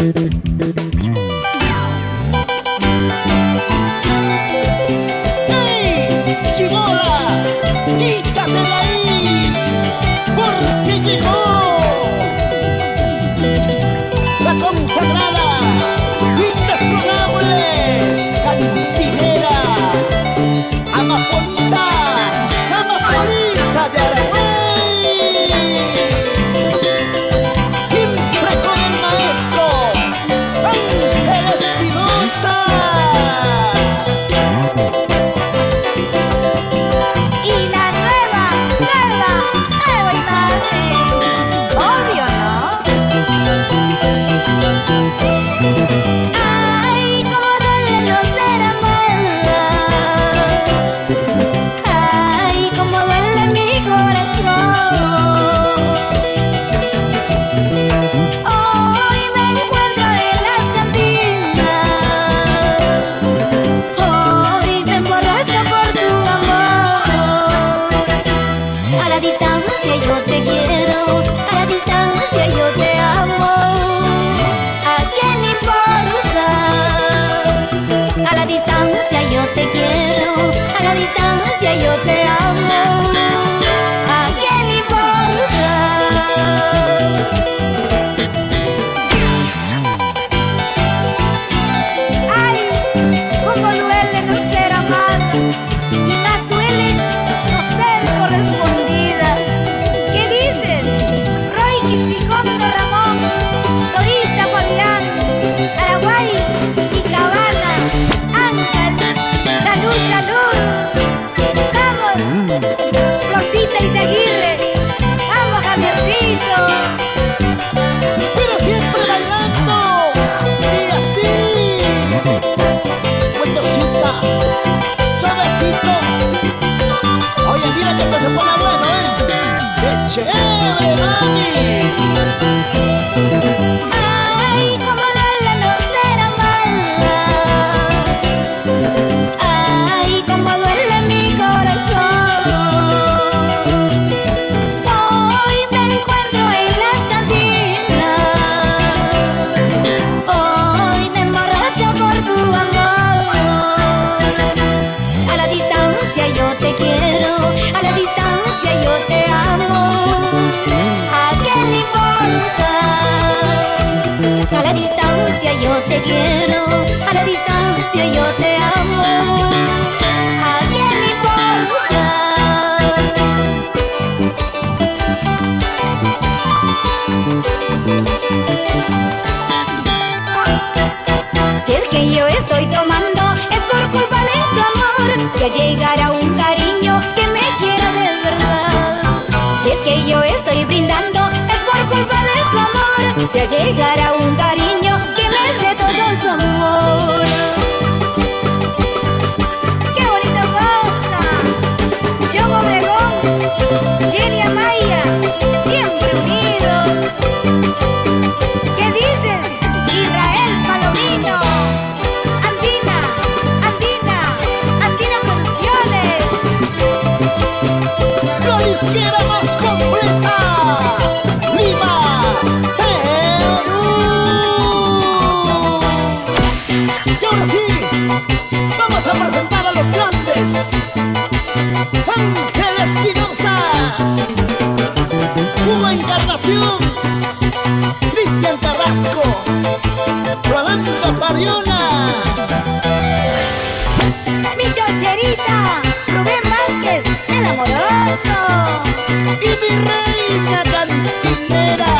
¡Hey, chibola! ¡Quítatela ahí! Porque llegó la consagrada, indesplorable cantinera, Amapolita, Amapolita de Aragüey. Siempre con el maestro Ángel Espinosa. Y la nueva imagen, obvio, ¿no? Ay, cómo duele no ser amada. Ay, cómo duele mi corazón. Hoy me encuentro en las cantinas. Hoy me emborracho por tu amor. A la distancia yo te quiero, a la distancia yo te amo. ¿A quién le importa? A la distancia yo te quiero, a la distancia yo te amo. ¿A quién le importa? Ay, cómo duele no ser amada, y más duele no ser correspondida. ¿Qué dices? Roy Quijote Ramón, Dorita Fabián, Araguay y Cabana, Ángel, salud, salud. Vamos, Rosita Izaguirre, vamos Javiercito. Pero siempre bailando, así, así. Buenocita, suavecito. Oye, mira que esto se pone bueno, ¿eh? ¡Qué chévere, mami! Ay, cómo duele no ser amada. Ay, cómo duele mi corazón. Hoy me encuentro en las cantinas. Hoy me emborracho por tu amor. A la distancia yo te quiero, a la distancia yo te amo. ¿A quién le importa? A la distancia yo te quiero, a la distancia yo te amo. ¿A quién le importa? Si es que yo estoy tomando, es por culpa de tu amor. Ya llegará un cariño que me quiera de verdad. Si es que yo estoy brindando, es por culpa de tu amor. Ya llegará un cariño que me dé todo su amor. ¡Qué bonita cosa! Yo Obregón, Jenny Amaya, siempre unidos. ¿Qué dices? Israel Palomino, Andina, Andina, Andina Producciones. La disquera más completa, Lima, Perú. Y ahora sí, vamos a presentar a los grandes. Ángel Espinosa, Hugo Encarnación, Cristian Carrasco, Rolando Pariona. Mi chocherita, Rubén Vázquez, el amoroso. Y mi reina cantinera,